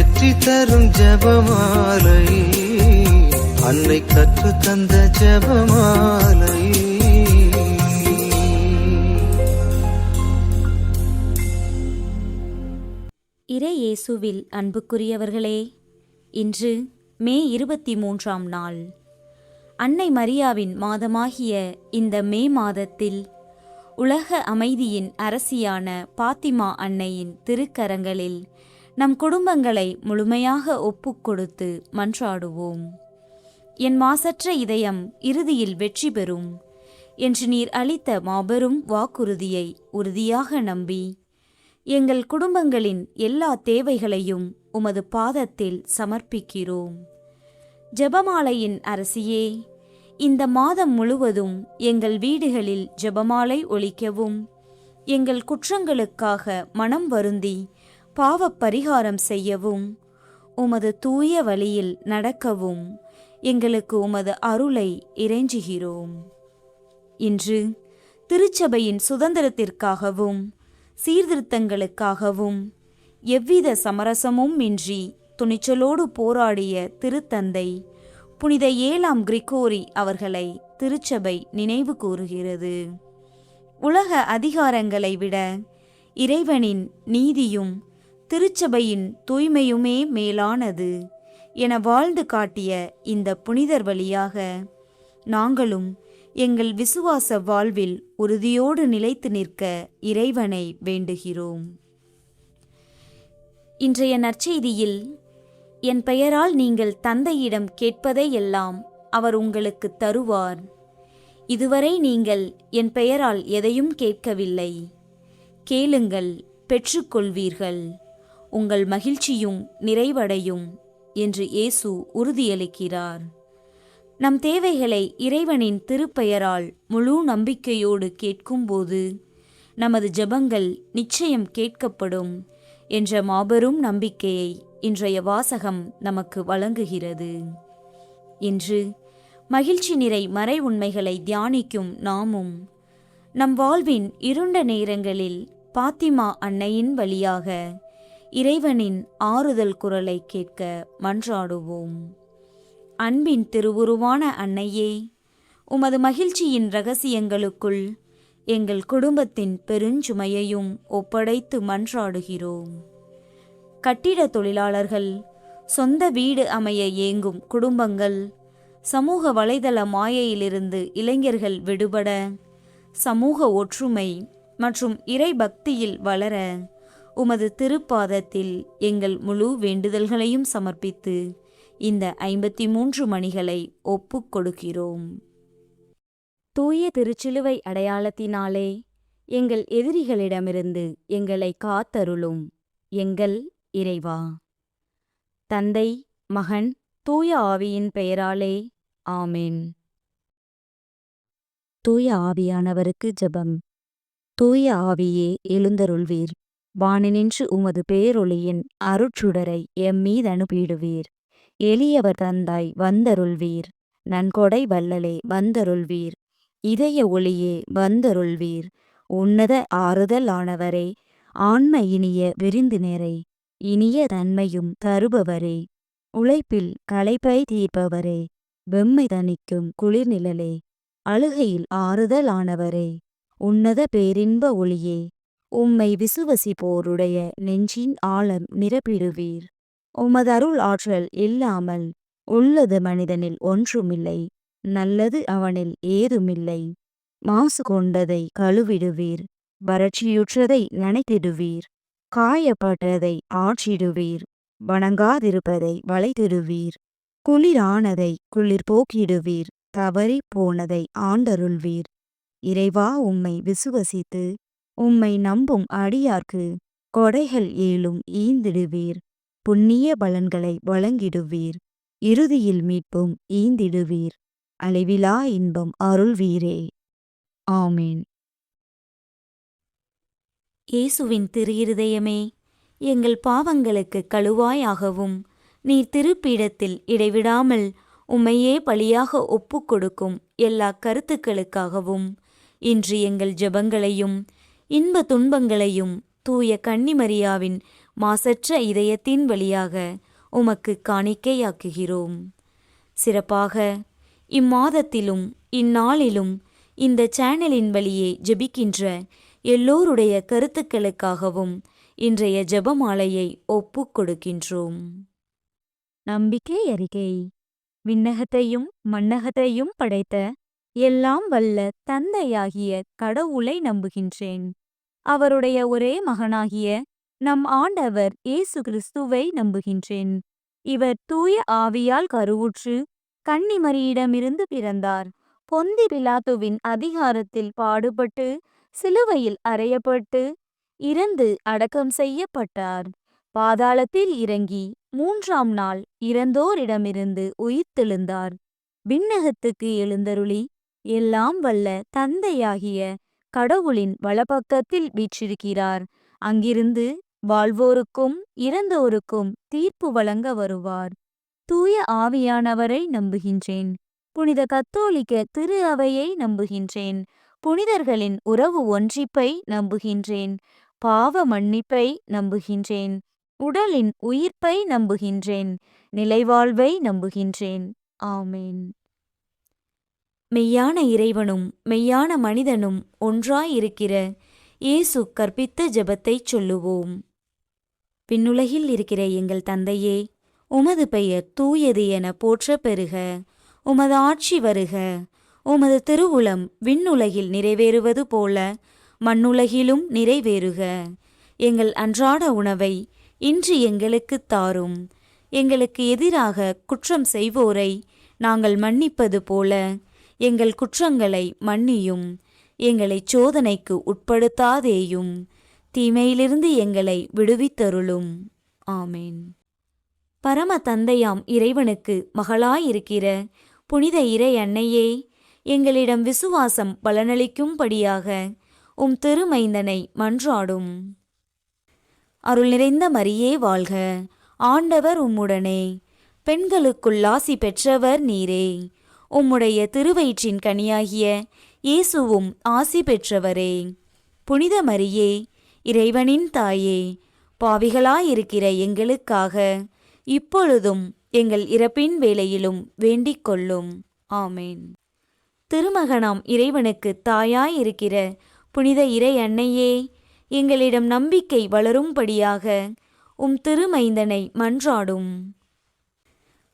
வெற்றி தரும் ஜெபமாலை, அன்னை கற்று தந்த ஜெபமாலை. இறை இயேசுவில் அன்புக்குரியவர்களே, இன்று மே 23ஆம் நாள். அன்னை மரியாவின் மாதமாகிய இந்த மே மாதத்தில் உலக அமைதியின் அரசியான பாத்திமா அன்னையின் திருக்கரங்களில் நம் குடும்பங்களை முழுமையாக ஒப்புக்கொடுத்து மன்றாடுவோம். என் மாசற்ற இதயம் இறுதியில் வெற்றி பெறும் என்று நீர் அளித்த மாபெரும் வாக்குறுதியை உறுதியாக நம்பி எங்கள் குடும்பங்களின் எல்லா தேவைகளையும் உமது பாதத்தில் சமர்ப்பிக்கிறோம். ஜெபமாலையின் அரசியே, இந்த மாதம் முழுவதும் எங்கள் வீடுகளில் ஜெபமாலை ஒலிக்கவும், எங்கள் குற்றங்களுக்காக மனம் வருந்தி பாவப் பரிகாரம் செய்யவும், உமது தூய வழியில் நடக்கவும் எங்களுக்கு உமது அருளை இறைஞ்சுகிறோம். இன்று திருச்சபையின் சுதந்திரத்திற்காகவும் சீர்திருத்தங்களுக்காகவும் எவ்வித சமரசமும் இன்றி துணிச்சலோடு போராடிய திருத்தந்தை புனித 7ஆம் கிரிகோரி அவர்களை திருச்சபை நினைவு கூறுகிறது. உலக அதிகாரங்களை விட இறைவனின் நீதியும் திருச்சபையின் தூய்மையுமே மேலானது என வாழ்ந்து காட்டிய இந்த புனிதர் வழியாக நாங்களும் எங்கள் விசுவாச வாழ்வில் உறுதியோடு நிலைத்து நிற்க இறைவனை வேண்டுகிறோம். இன்றைய நற்செய்தியில், என் பெயரால் நீங்கள் தந்தையிடம் கேட்பதையெல்லாம் அவர் உங்களுக்கு தருவார். இதுவரை நீங்கள் என் பெயரால் எதையும் கேட்கவில்லை. கேளுங்கள், பெற்றுக்கொள்வீர்கள். உங்கள் மகிழ்ச்சியும் நிறைவடையும் என்று இயேசு உறுதியளிக்கிறார். நம் தேவைகளை இறைவனின் திருப்பெயரால் முழு நம்பிக்கையோடு கேட்கும்போது நமது ஜெபங்கள் நிச்சயம் கேட்கப்படும் என்ற மாபெரும் நம்பிக்கையை இன்றைய வாசகம் நமக்கு வழங்குகிறது. இன்று மகிழ்ச்சி நிறை மறை உண்மைகளை தியானிக்கும் நாமும் நம் வாழ்வின் இருண்ட நேரங்களில் பாத்திமா அன்னையின் வழியாக இறைவனின் ஆறுதல் குரலை கேட்க மன்றாடுவோம். அன்பின் திருவுருவான அன்னையே, உமது மகிழ்ச்சியின் இரகசியங்களுக்குள் எங்கள் குடும்பத்தின் பெருஞ்சுமையையும் ஒப்படைத்து மன்றாடுகிறோம். கட்டிட தொழிலாளர்கள், சொந்த வீடு அமைய ஏங்கும் குடும்பங்கள், சமூக வலைதள மாயையிலிருந்து இளைஞர்கள் விடுபட, சமூக ஒற்றுமை மற்றும் இறை பக்தியில் வளர உமது திருப்பாதத்தில் எங்கள் முழு வேண்டுதல்களையும் சமர்ப்பித்து இந்த 53 மணிகளை ஒப்புக் கொடுக்கிறோம். தூய திருச்சிலுவை அடையாளத்தினாலே எங்கள் எதிரிகளிடமிருந்து எங்களை காத்தருளும் எங்கள் இறைவா. தந்தை, மகன், தூய ஆவியின் பெயராலே ஆமென். தூய ஆவியானவருக்கு ஜெபம். தூய ஆவியே எழுந்தருள்வீர். வானினின்று உமது பேரொளியின் அருட்சுடரை எம்மீது அனுப்பிடுவீர். எளியவர் தந்தாய் வந்தருள்வீர். நன்கொடை வள்ளலே வந்தருள்வீர். இதய ஒளியே வந்தருள்வீர். உன்னத ஆறுதலானவரே, ஆன்ம இனிய விருந்தினரே, இனிய தன்மையும் தருபவரே, உழைப்பில் களைப்பை தீர்ப்பவரே, வெம்மை தணிக்கும் குளிர்நிழலே, அழுகையில் ஆறுதலானவரே, உன்னத பேரின்ப ஒளியே, உம்மை விசுவசிப்போருடைய நெஞ்சின் ஆழம் நிரப்பிடுவீர். உமது அருள் ஆற்றல் இல்லாமல் உள்ளது மனிதனில் ஒன்றுமில்லை. நல்லது அவனில் ஏதுமில்லை. மாசு கொண்டதை கழுவிடுவீர். வறட்சியுற்றதை நனைத்திடுவீர். காயப்பட்டதை ஆற்றிடுவீர். வணங்காதிருப்பதை வளைத்திடுவீர். குளிரானதை குளிர் போக்கிடுவீர். தவறி போனதை ஆண்டருள்வீர். இறைவா, உம்மை விசுவசித்து உம்மை நம்பும் அடியார்க்கு கொடைகள் ஏழும் ஈந்திடுவீர். புண்ணிய பலன்களை வழங்கிடுவீர். இறுதியில் மீட்பும் ஈந்திடுவீர். அழிவிலா இன்பம் அருள்வீரே. ஆமீன். இயேசுவின் திரு இருதயமே, எங்கள் பாவங்களுக்கு கழுவாயாகவும் நீர் திருப்பீடத்தில் இடைவிடாமல் உம்மையே பலியாக ஒப்புக் கொடுக்கும் எல்லா கருத்துக்களுக்காகவும் இன்று எங்கள் ஜெபங்களையும் இன்ப துன்பங்களையும் தூய கன்னிமரியாவின் மாசற்ற இதயத்தின் வழியாக உமக்கு காணிக்கையாக்குகிறோம். சிறப்பாக இம்மாதத்திலும் இந்நாளிலும் இந்த சேனலின் வழியே ஜெபிக்கின்ற எல்லோருடைய கருத்துக்களுக்காகவும் இன்றைய ஜெபமாலையை ஒப்புக் கொடுக்கின்றோம். நம்பிக்கை அறிக்கை. விண்ணகத்தையும் மண்ணகத்தையும் படைத்த எல்லாம் வல்ல தந்தையாகிய கடவுளை நம்புகின்றேன். அவருடைய ஒரே மகனாகிய நம் ஆண்டவர் இயேசு கிறிஸ்துவை நம்புகின்றேன். இவர் தூய ஆவியால் கருவுற்று கன்னிமரியிடமிருந்து பிறந்தார். பொந்தி பிலாத்துவின் அதிகாரத்தில் பாடுபட்டு சிலுவையில் அறையப்பட்டு இறந்து அடக்கம் செய்யப்பட்டார். பாதாளத்தில் இறங்கி 3ஆம் நாள் இறந்தோரிடமிருந்து உயிர்த்தெழுந்தார். விண்ணகத்துக்கு எழுந்தருளி எல்லாம் வல்ல தந்தையாகிய கடவுளின் வலப்பக்கத்தில் வீற்றிருக்கிறார். அங்கிருந்து வாழ்வோருக்கும் இறந்தோருக்கும் தீர்ப்பு வழங்க வருவார். தூய ஆவியானவரை நம்புகின்றேன். புனித கத்தோலிக்க திரு அவையை நம்புகின்றேன். புனிதர்களின் உறவு ஒன்றிப்பை நம்புகின்றேன். பாவ மன்னிப்பை நம்புகின்றேன். உடலின் உயிர்ப்பை நம்புகின்றேன். நிலைவாழ்வை நம்புகின்றேன். ஆமேன். மெய்யான இறைவனும் மெய்யான மனிதனும் ஒன்றாயிருக்கிற இயேசு கற்பித்த ஜெபத்தைச் சொல்லுவோம். விண்ணுலகில் இருக்கிற எங்கள் தந்தையே, உமது பெயர் தூயது என போற்றப் பெறுக. உமது ஆட்சி வருக. உமது திருவுளம் விண்ணுலகில் நிறைவேறுவது போல மண்ணுலகிலும் நிறைவேறுக. எங்கள் அன்றாட உணவை இன்று எங்களுக்குத் தாரும். எங்களுக்கு எதிராக குற்றம் செய்வோரை நாங்கள் மன்னிப்பது போல எங்கள் குற்றங்களை மன்னியும். எங்களை சோதனைக்கு உட்படுத்தாதேயும். தீமையிலிருந்து எங்களை விடுவித்தருளும். ஆமேன். பரம தந்தையாம் இறைவனுக்கு மகளாயிருக்கிற புனித இறை அன்னையே, எங்களிடம் விசுவாசம் பலனளிக்கும்படியாக உம் திருமைந்தனை மன்றாடும். அருள் நிறைந்த மரியே வாழ்க. ஆண்டவர் உம்முடனே. பெண்களுக்குள் ஆசி பெற்றவர் நீரே. உம்முடைய திருவயிற்றின் கனியாகிய இயேசுவும் ஆசி பெற்றவரே. புனித மரியே, இறைவனின் தாயே, பாவிகளாயிருக்கிற எங்களுக்காக இப்பொழுதும் எங்கள் இறப்பின் வேளையிலும் வேண்டிக் கொள்ளும். ஆமேன். திருமகனாம் இறைவனுக்கு தாயாயிருக்கிற புனித இறை அன்னையே, எங்களிடம் நம்பிக்கை வளரும்படியாக உம் திருமைந்தனை மன்றாடும்.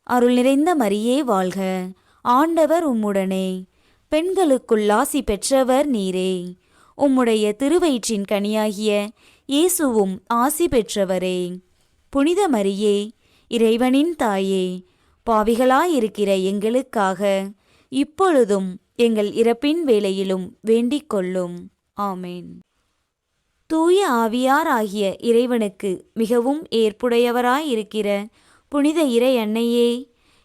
அருள் நிறைந்த மரியே வாழ்க. ஆண்டவர் உம்முடனே. பெண்களுக்குள் ஆசி பெற்றவர் நீரே. உம்முடைய திருவயிற்றின் கனியாகிய இயேசுவும் ஆசி பெற்றவரே. புனித மரியே, இறைவனின் தாயே, பாவிகளாயிருக்கிற எங்களுக்காக இப்பொழுதும் எங்கள் இறப்பின் வேளையிலும் வேண்டிக் கொள்ளும். ஆமேன். தூய ஆவியார் ஆகிய இறைவனுக்கு மிகவும் ஏற்புடையவராயிருக்கிற புனித இறை அன்னையே,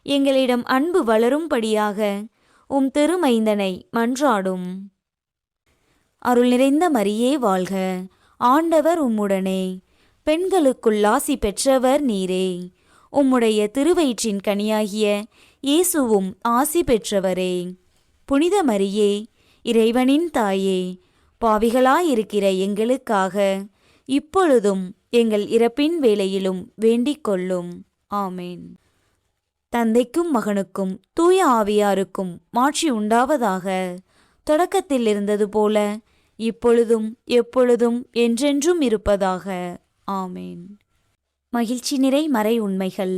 எங்களிடம் அன்பு வளரும்படியாக உம் திருமைந்தனை மன்றாடும். அருள் நிறைந்த மரியே வாழ்க. ஆண்டவர் உம்முடனே. பெண்களுக்குள் ஆசி பெற்றவர் நீரே. உம்முடைய திருவயிற்றின் கனியாகிய இயேசுவும் ஆசி பெற்றவரே. புனித மரியே, இறைவனின் தாயே, பாவிகளாயிருக்கிற எங்களுக்காக இப்பொழுதும் எங்கள் இறப்பின் வேளையிலும் வேண்டிக் கொள்ளும். ஆமேன். தந்தைக்கும் மகனுக்கும் தூய ஆவியாருக்கும் மாட்சி உண்டாவதாக. தொடக்கத்தில் இருந்தது போல இப்பொழுதும் எப்பொழுதும் என்றென்றும் இருப்பதாக. ஆமேன். மகிழ்ச்சி நிறை மறை உண்மைகள்.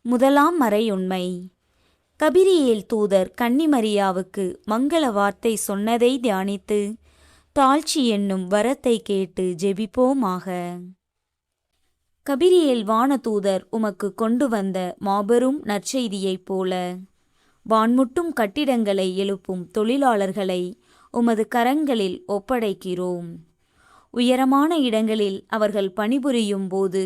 முதலாம் மறை உண்மை. கபிரியேல் தூதர் கன்னிமரியாவுக்கு மங்கள வார்த்தை சொன்னதை தியானித்து தாழ்ச்சி என்னும் வரத்தை கேட்டு ஜெபிப்போமாக. கபிரியேல் வானதூதர் உமக்கு கொண்டு வந்த மாபெரும் நற்செய்தியைப் போல வான்முட்டும் கட்டிடங்களை எழுப்பும் தொழிலாளர்களை உமது கரங்களில் ஒப்படைக்கிறோம். உயரமான இடங்களில் அவர்கள் பணிபுரியும் போது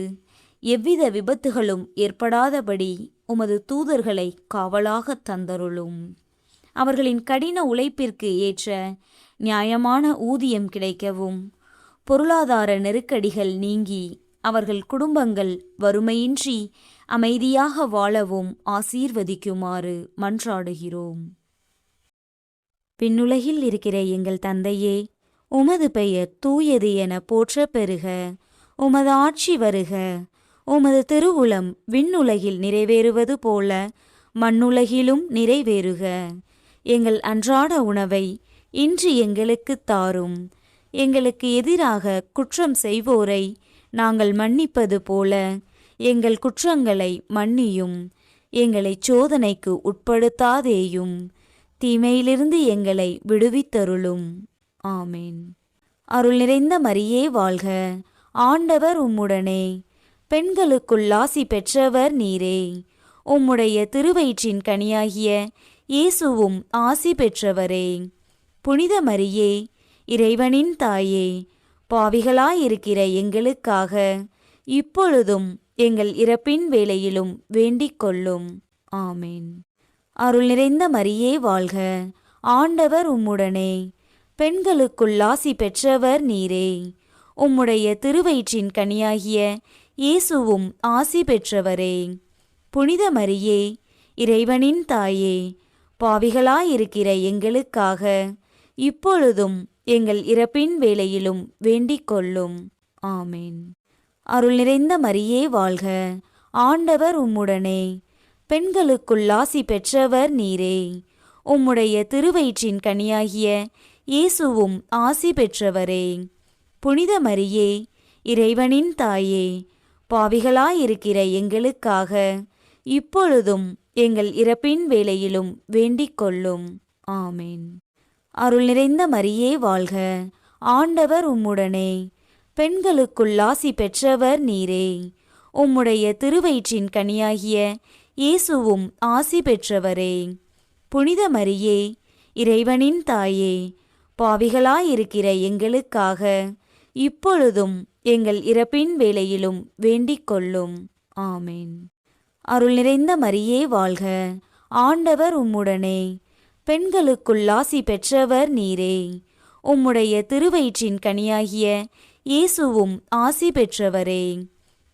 எவ்வித விபத்துகளும் ஏற்படாதபடி உமது தூதர்களை காவலாக தந்தருளும். அவர்களின் கடின உழைப்பிற்கு ஏற்ற நியாயமான ஊதியம் கிடைக்கவும், பொருளாதார நெருக்கடிகள் நீங்கி அவர்கள் குடும்பங்கள் வறுமையின்றி அமைதியாக வாழவும் ஆசீர்வதிக்குமாறு மன்றாடுகிறோம். விண்ணுலகில் இருக்கிற எங்கள் தந்தையே, உமது பெயர் தூயது என போற்றப் பெறுக. உமது ஆட்சி வருக. உமது திருவுளம் விண்ணுலகில் நிறைவேறுவது போல மண்ணுலகிலும் நிறைவேறுக. எங்கள் அன்றாட உணவை இன்று எங்களுக்குத் தாரும். எங்களுக்கு எதிராக குற்றம் செய்வோரை நாங்கள் மன்னிப்பது போல எங்கள் குற்றங்களை மன்னியும். எங்களை சோதனைக்கு உட்படுத்தாதேயும். தீமையிலிருந்து எங்களை விடுவித்தருளும். ஆமேன். அருள் நிறைந்த மரியே வாழ்க. ஆண்டவர் உம்முடனே. பெண்களுக்குள் ஆசி பெற்றவர் நீரே. உம்முடைய திருவயிற்றின் கனியாகிய இயேசுவும் ஆசி பெற்றவரே. புனித மரியே, இறைவனின் தாயே, பாவிகளாயிருக்கிற எங்களுக்காக இப்பொழுதும் எங்கள் இறப்பின் வேளையிலும் வேண்டிக் கொள்ளும். ஆமேன். அருள் நிறைந்த மரியே வாழ்க. ஆண்டவர் உம்முடனே. பெண்களுக்குள் ஆசி பெற்றவர் நீரே. உம்முடைய திருவயிற்றின் கனியாகிய இயேசுவும் ஆசி பெற்றவரே. புனித மரியே, இறைவனின் தாயே, பாவிகளாயிருக்கிற எங்களுக்காக இப்பொழுதும் எங்கள் இறப்பின் வேளையிலும் வேண்டிக் கொள்ளும். ஆமேன். அருள் நிறைந்த மரியே வாழ்க. ஆண்டவர் உம்முடனே. பெண்களுக்குள் ஆசி பெற்றவர் நீரே. உம்முடைய திருவயிற்றின் கனியாகிய இயேசுவும் ஆசி பெற்றவரே. புனித மரியே, இறைவனின் தாயே, பாவிகளாயிருக்கிற எங்களுக்காக இப்பொழுதும் எங்கள் இறப்பின் வேளையிலும் வேண்டிக் கொள்ளும். ஆமேன். அருள் நிறைந்த மரியே வாழ்க. ஆண்டவர் உம்முடனே. பெண்களுக்குள் ஆசி பெற்றவர் நீரே. உம்முடைய திருவயிற்றின் கனியாகிய இயேசுவும் ஆசி பெற்றவரே. புனித மரியே, இறைவனின் தாயே, பாவிகளாயிருக்கிற எங்களுக்காக இப்பொழுதும் எங்கள் இறப்பின் வேளையிலும் வேண்டிக் கொள்ளும். ஆமேன். அருள் நிறைந்த மரியே வாழ்க. ஆண்டவர் உம்முடனே. பெண்களுக்குள் ஆசி பெற்றவர் நீரே. உம்முடைய திருவயிற்றின் கனியாகிய இயேசுவும் ஆசி பெற்றவரே.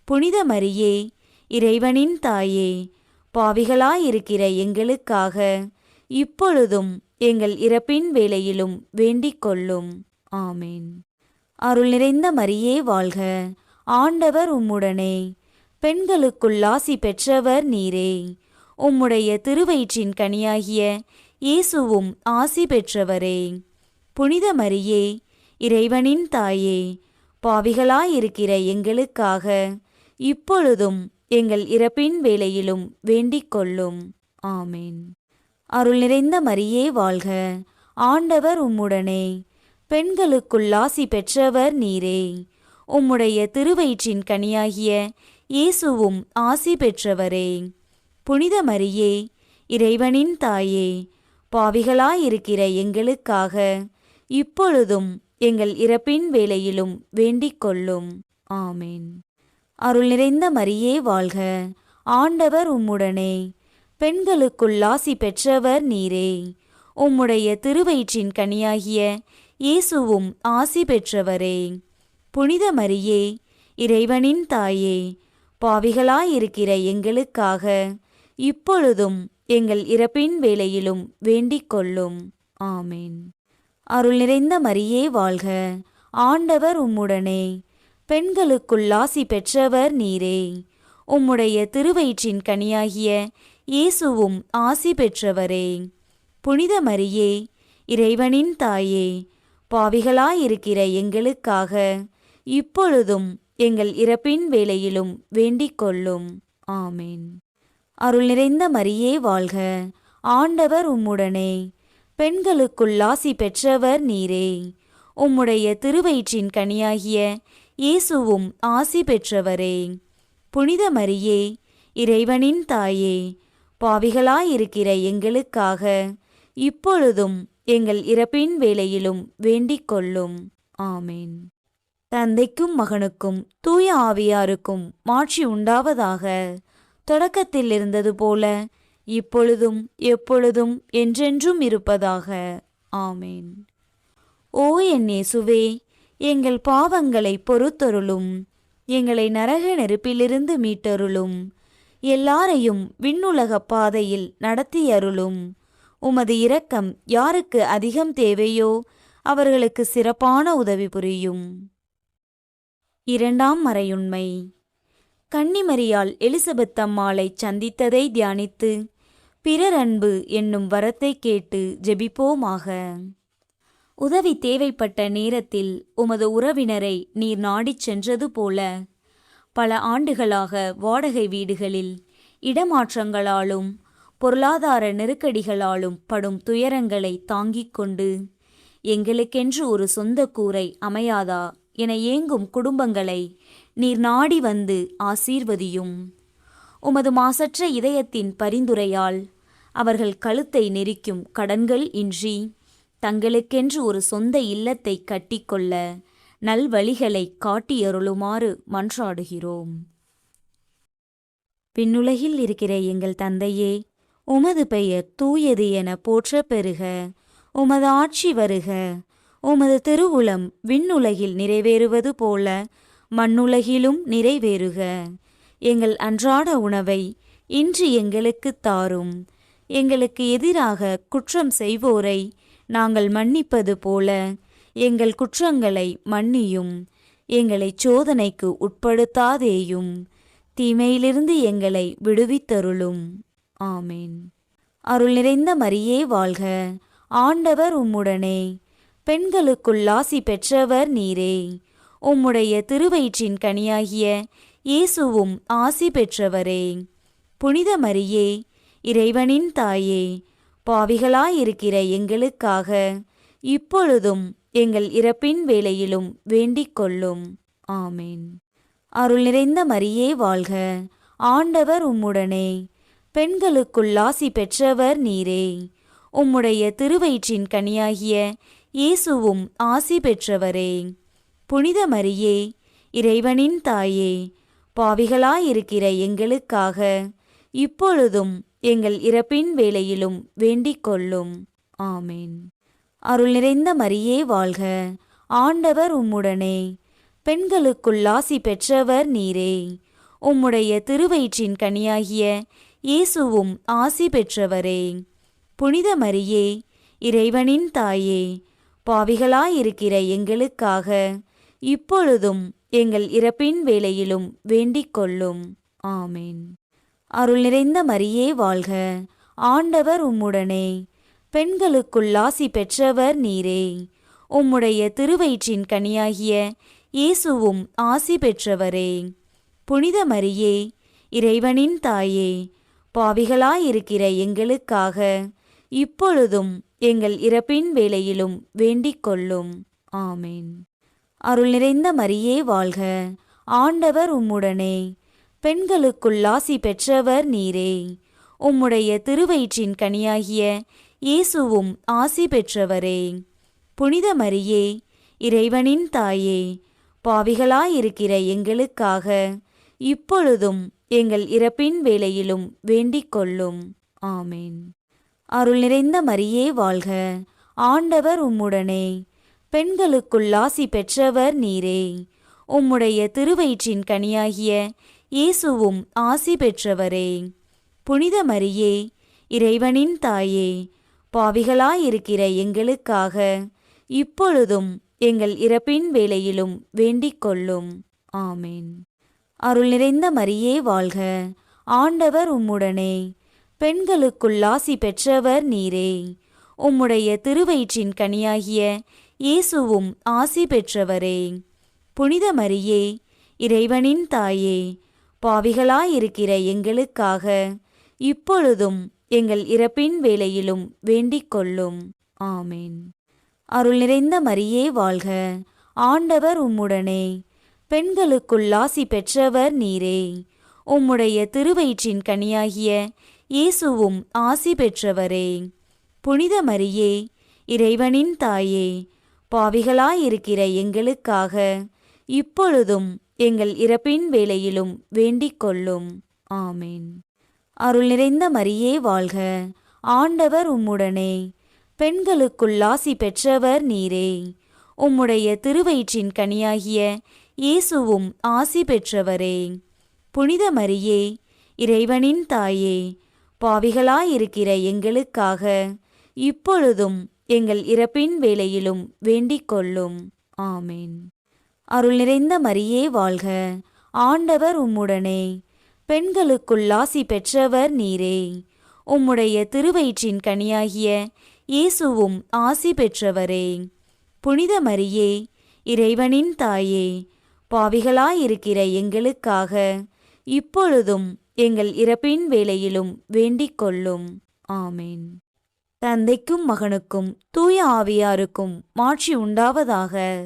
புனித மரியே, இறைவனின் தாயே, பாவிகளாயிருக்கிற எங்களுக்காக இப்பொழுதும் எங்கள் இறப்பின் வேளையிலும் வேண்டிக் கொள்ளும். ஆமேன். அருள் நிறைந்த மரியே வாழ்க. ஆண்டவர் உம்முடனே. பெண்களுக்குள் ஆசி பெற்றவர் நீரே. உம்முடைய திருவயிற்றின் கனியாகிய இயேசுவும் ஆசி பெற்றவரே. புனித மரியே, இறைவனின் தாயே, பாவிகளாயிருக்கிற எங்களுக்காக இப்பொழுதும் எங்கள் இறப்பின் வேளையிலும் வேண்டிக் கொள்ளும். ஆமேன். அருள் நிறைந்த மரியே வாழ்க. ஆண்டவர் உம்முடனே. பெண்களுக்குள் ஆசி பெற்றவர் நீரே. உம்முடைய திருவயிற்றின் கனியாகிய இயேசுவும் ஆசி பெற்றவரே. புனித மரியே, இறைவனின் தாயே, பாவிகளாயிருக்கிற எங்களுக்காக இப்பொழுதும் எங்கள் இறப்பின் வேளையிலும் வேண்டிக் கொள்ளும். ஆமேன். அருள் நிறைந்த மரியே வாழ்க. ஆண்டவர் உம்முடனே. பெண்களுக்குள் ஆசி பெற்றவர் நீரே. உம்முடைய திருவயிற்றின் கனியாகிய இயேசுவும் ஆசி பெற்றவரே. புனித மரியே, இறைவனின் தாயே, பாவிகளாயிருக்கிற எங்களுக்காக இப்பொழுதும் எங்கள் இறப்பின் வேளையிலும் வேண்டிக் கொள்ளும். ஆமேன். அருள் நிறைந்த மரியே வாழ்க. ஆண்டவர் உம்முடனே. பெண்களுக்குள் ஆசி பெற்றவர் நீரே. உம்முடைய திருவயிற்றின் கனியாகிய இயேசுவும் ஆசி பெற்றவரே. புனித மரியே, இறைவனின் தாயே, பாவிகளாயிருக்கிற எங்களுக்காக இப்பொழுதும் எங்கள் இறப்பின் வேளையிலும் வேண்டிக் கொள்ளும். ஆமேன். அருள் நிறைந்த மரியே வாழ்க. ஆண்டவர் உம்முடனே. பெண்களுக்குள் ஆசி பெற்றவர் நீரே. உம்முடைய திருவயிற்றின் கனியாகிய இயேசுவும் ஆசி பெற்றவரே. புனித மரியே, இறைவனின் தாயே, பாவிகளாயிருக்கிற எங்களுக்காக இப்பொழுதும் எங்கள் இறப்பின் வேளையிலும் வேண்டிக் கொள்ளும். ஆமேன். தந்தைக்கும் மகனுக்கும் தூய ஆவியாருக்கும் மாட்சி உண்டாவதாக. தொடக்கத்தில் இருந்தது போல இப்பொழுதும் எப்பொழுதும் என்றென்றும் இருப்பதாக. ஆமேன். ஓ என் இயேசுவே, எங்கள் பாவங்களை பொறுத்தருளும். எங்களை நரக நெருப்பிலிருந்து மீட்டருளும். எல்லாரையும் விண்ணுலக பாதையில் நடத்தியருளும். உமது இரக்கம் யாருக்கு அதிகம் தேவையோ அவர்களுக்கு சிறப்பான உதவி புரியும். இரண்டாம் மறையுண்மை. கன்னிமரியாள் எலிசபெத் அம்மாளை சந்தித்ததை தியானித்து பிறர் அன்பு என்னும் வரத்தை கேட்டு ஜெபிப்போமாக. உதவி தேவைப்பட்ட நேரத்தில் உமது உறவினரை நீர் நாடிச் சென்றது போல பல ஆண்டுகளாக வாடகை வீடுகளில் இடமாற்றங்களாலும் பொருளாதார நெருக்கடிகளாலும் படும் துயரங்களை தாங்கிக் கொண்டு எங்களுக்கென்று ஒரு சொந்த கூரை அமையாதா என ஏங்கும் குடும்பங்களை நீர் நாடி வந்து ஆசீர்வதியும். உமது மாசற்ற இதயத்தின் பரிந்துரையால் அவர்கள் கழுத்தை நெரிக்கும் கடன்கள் இன்றி தங்களுக்கென்று ஒரு சொந்த இல்லத்தை கட்டிக்கொள்ள நல்வழிகளை காட்டியருளுமாறு மன்றாடுகிறோம். விண்ணுலகில் இருக்கிற எங்கள் தந்தையே, உமது பெயர் தூயது என போற்றப் பெறுக. உமது ஆட்சி வருக. உமது திருவுளம் விண்ணுலகில் நிறைவேறுவது போல மண்ணுலகிலும் நிறைவேறுக. எங்கள் அன்றாட உணவை இன்று எங்களுக்குத் தாரும். எங்களுக்கு எதிராக குற்றம் செய்வோரை நாங்கள் மன்னிப்பது போல எங்கள் குற்றங்களை மன்னியும். எங்களை சோதனைக்கு உட்படுத்தாதேயும், தீமையிலிருந்து எங்களை விடுவித்தருளும். ஆமேன். அருள் நிறைந்த மரியே வாழ்க. ஆண்டவர் உம்முடனே. பெண்களுக்குள் ஆசி பெற்றவர் நீரே. உம்முடைய திருவயிற்றின் கனியாகிய இயேசுவும் ஆசி பெற்றவரே. புனித மரியே, இறைவனின் தாயே, பாவிகளாயிருக்கிற எங்களுக்காக இப்பொழுதும் எங்கள் இறப்பின் வேளையிலும் வேண்டிக் கொள்ளும். ஆமேன். அருள் நிறைந்த மரியே வாழ்க. ஆண்டவர் உம்முடனே. பெண்களுக்குள் ஆசி பெற்றவர் நீரே. உம்முடைய திருவயிற்றின் கனியாகிய இயேசுவும் ஆசி பெற்றவரே. புனித மரியே, இறைவனின் தாயே, பாவிகளாயிருக்கிற எங்களுக்காக இப்பொழுதும் எங்கள் இறப்பின் வேளையிலும் வேண்டிக் கொள்ளும். ஆமேன். அருள் நிறைந்த மரியே வாழ்க. ஆண்டவர் உம்முடனே. பெண்களுக்குள் ஆசி பெற்றவர் நீரே. உம்முடைய திருவயிற்றின் கனியாகிய இயேசுவும் ஆசி பெற்றவரே. புனித மரியே, இறைவனின் தாயே, பாவிகளாயிருக்கிற எங்களுக்காக இப்பொழுதும் எங்கள் இறப்பின் வேளையிலும் வேண்டிக் கொள்ளும். ஆமேன். அருள் நிறைந்த மரியே வாழ்க. ஆண்டவர் உம்முடனே. பெண்களுக்குள் ஆசி பெற்றவர் நீரே. உம்முடைய திருவயிற்றின் கனியாகிய இயேசுவும் ஆசி பெற்றவரே. புனித மரியே, இறைவனின் தாயே, பாவிகளாயிருக்கிற எங்களுக்காக இப்பொழுதும் எங்கள் இறப்பின் வேளையிலும் வேண்டிக் கொள்ளும். ஆமேன். அருள் நிறைந்த மரியே வாழ்க. ஆண்டவர் உம்முடனே. பெண்களுக்குள் ஆசி பெற்றவர் நீரே. உம்முடைய திருவயிற்றின் கனியாகிய இயேசுவும் ஆசி பெற்றவரே. புனித மரியே, இறைவனின் தாயே, பாவிகளாயிருக்கிற எங்களுக்காக இப்பொழுதும் எங்கள் இறப்பின் வேளையிலும் வேண்டிக் கொள்ளும். ஆமேன். அருள் நிறைந்த மரியே வாழ்க. ஆண்டவர் உம்முடனே. பெண்களுக்குள் ஆசி பெற்றவர் நீரே. உம்முடைய திருவயிற்றின் கனியாகிய இயேசுவும் ஆசி பெற்றவரே. புனித மரியே, இறைவனின் தாயே, பாவிகளாயிருக்கிற எங்களுக்காக இப்பொழுதும் எங்கள் இறப்பின் வேளையிலும் வேண்டிக் கொள்ளும். ஆமேன். அருள் நிறைந்த மரியே வாழ்க. ஆண்டவர் உம்முடனே. பெண்களுக்குள் ஆசி பெற்றவர் நீரே. உம்முடைய திருவயிற்றின் கனியாகிய இயேசுவும் ஆசி பெற்றவரே. புனித மரியே, இறைவனின் தாயே, பாவிகளாயிருக்கிற எங்களுக்காக இப்பொழுதும் எங்கள் இறப்பின் வேளையிலும் வேண்டிக் கொள்ளும். ஆமேன். அருள் நிறைந்த மரியே வாழ்க. ஆண்டவர் உம்முடனே. பெண்களுக்குள் ஆசி பெற்றவர் நீரே. உம்முடைய திருவயிற்றின் கனியாகிய இயேசுவும் ஆசி பெற்றவரே. புனித மரியே, இறைவனின் தாயே, பாவிகளாயிருக்கிற எங்களுக்காக இப்பொழுதும் எங்கள் இறப்பின் வேளையிலும் வேண்டிக் கொள்ளும். ஆமேன். அருள் நிறைந்த மரியே வாழ்க. ஆண்டவர் உம்முடனே. பெண்களுக்குள் ஆசி பெற்றவர் நீரே. உம்முடைய திருவயிற்றின் கனியாகிய இயேசுவும் ஆசி பெற்றவரே. புனித மரியே, இறைவனின் தாயே, பாவிகளாயிருக்கிற எங்களுக்காக இப்பொழுதும் எங்கள் இறப்பின் வேளையிலும் வேண்டிக் கொள்ளும். ஆமேன். அருள் நிறைந்த மரியே வாழ்க, ஆண்டவர் உம்முடனே, பெண்களுக்குள் ஆசி பெற்றவர் நீரே. உம்முடைய திருவயிற்றின் கனியாகிய இயேசுவும் ஆசி பெற்றவரே. புனித மரியே, இறைவனின் தாயே, பாவிகளாயிருக்கிற எங்களுக்காக இப்பொழுதும் எங்கள் இறப்பின் வேளையிலும் வேண்டிக் கொள்ளும். ஆமேன். தந்தைக்கும் மகனுக்கும் தூய ஆவியாருக்கும் மாட்சி உண்டாவதாக.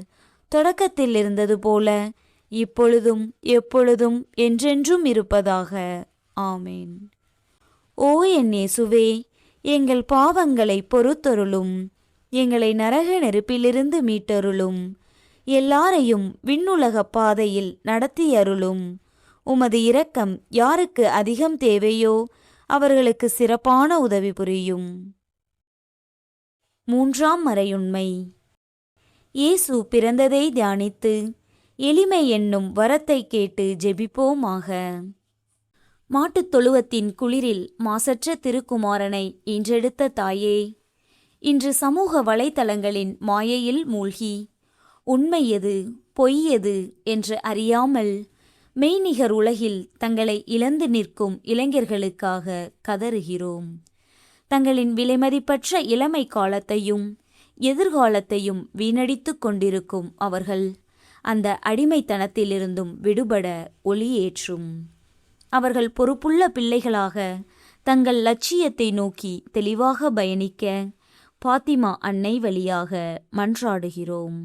தொடக்கத்தில் இருந்தது போல இப்பொழுதும் எப்பொழுதும் என்றென்றும் இருப்பதாக. ஆமேன். ஓ என் இயேசுவே, எங்கள் பாவங்களை பொறுத்தருளும், எங்களை நரக நெருப்பிலிருந்து மீட்டருளும், எல்லாரையும் விண்ணுலக பாதையில் நடத்தியருளும். உமது இரக்கம் யாருக்கு அதிகம் தேவையோ அவர்களுக்கு சிறப்பான உதவி புரியும். மூன்றாம் மறையுண்மை. இயேசு பிறந்ததை தியானித்து எளிமை என்னும் வரத்தை கேட்டு ஜெபிப்போமாக. மாட்டுத் தொழுவத்தின் குளிரில் மாசற்ற திருக்குமாரனை ஈன்றெடுத்த தாயே, இன்று சமூக வலைத்தளங்களின் மாயையில் மூழ்கி உண்மை எது பொய் எது என்று அறியாமல் மெய்நிகர் உலகில் தங்களை இழந்து நிற்கும் இளைஞர்களுக்காக கதறுகிறோம். தங்களின் விலைமதிப்பற்ற இளமை காலத்தையும் எதிர்காலத்தையும் வீணடித்துக் கொண்டிருக்கும் அவர்கள் அந்த அடிமைத்தனத்திலிருந்தும் விடுபட ஒளியேற்றும். அவர்கள் பொறுப்புள்ள பிள்ளைகளாக தங்கள் லட்சியத்தை நோக்கி தெளிவாக பயணிக்க பாத்திமா அன்னை வழியாக மன்றாடுகிறோம்.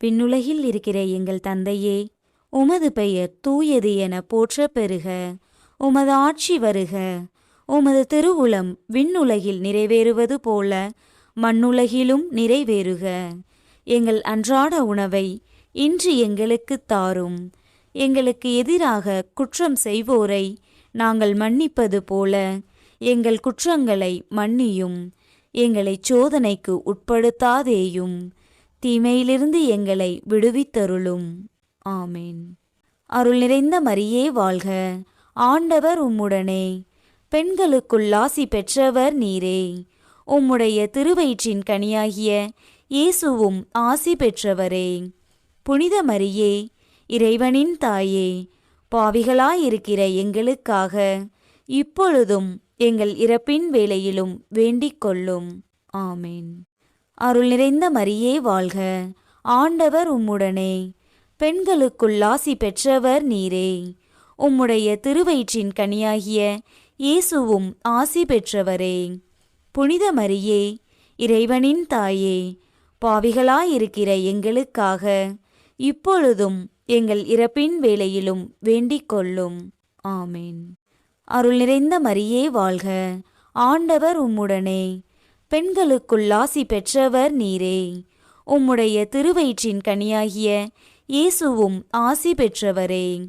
விண்ணுலகில் இருக்கிற எங்கள் தந்தையே, உமது பெயர் தூயது என போற்றப் பெறுக. உமது ஆட்சி வருக. உமது திருவுளம் விண்ணுலகில் நிறைவேறுவது போல மண்ணுலகிலும் நிறைவேறுக. எங்கள் அன்றாட உணவை இன்று எங்களுக்குத் தாரும். எங்களுக்கு எதிராக குற்றம் செய்வோரை நாங்கள் மன்னிப்பது போல எங்கள் குற்றங்களை மன்னியும். எங்களைச் சோதனைக்கு உட்படுத்தாதேயும், தீமையிலிருந்து எங்களை விடுவித்தருளும். ஆமேன். அருள் நிறைந்த மரியே வாழ்க, ஆண்டவர் உம்முடனே, பெண்களுக்குள் ஆசி பெற்றவர் நீரே. உம்முடைய திருவயிற்றின் கனியாகிய இயேசுவும் ஆசி பெற்றவரே. புனித மரியே, இறைவனின் தாயே, பாவிகளாயிருக்கிற எங்களுக்காக இப்பொழுதும் எங்கள் இறப்பின் வேளையிலும் வேண்டிக் கொள்ளும். ஆமேன். அருள் நிறைந்த மரியே வாழ்க, ஆண்டவர் உம்முடனே, பெண்களுக்குள் ஆசி பெற்றவர் நீரே. உம்முடைய திருவயிற்றின் கனியாகிய இயேசுவும் ஆசி பெற்றவரே. புனித மரியே, இறைவனின் தாயே, பாவிகளாயிருக்கிற எங்களுக்காக இப்பொழுதும் எங்கள் இறப்பின் வேளையிலும் வேண்டிக் கொள்ளும். ஆமேன். அருள் நிறைந்த மரியே வாழ்க, ஆண்டவர் உம்முடனே, பெண்களுக்குள் ஆசி பெற்றவர் நீரே. உம்முடைய திருவயிற்றின் கனியாகிய இயேசுவும் ஆசி பெற்றவரே.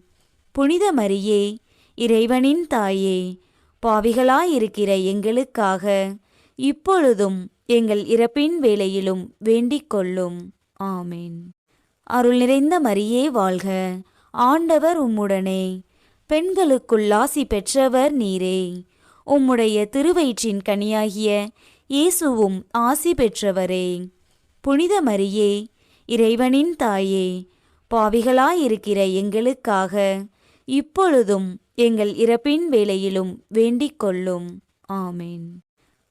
புனித மரியே, இறைவனின் தாயே, பாவிகளாயிருக்கிற எங்களுக்காக இப்பொழுதும் எங்கள் இறப்பின் வேளையிலும் வேண்டிக் கொள்ளும். ஆமேன். அருள் நிறைந்த மரியே வாழ்க, ஆண்டவர் உம்முடனே, பெண்களுக்குள் ஆசி பெற்றவர் நீரே. உம்முடைய திருவயிற்றின் கனியாகிய இயேசுவும் ஆசி பெற்றவரே. புனித மரியே, இறைவனின் தாயே, பாவிகளாயிருக்கிற எங்களுக்காக இப்பொழுதும் எங்கள் இறப்பின் வேளையிலும் வேண்டிக் கொள்ளும். ஆமேன்.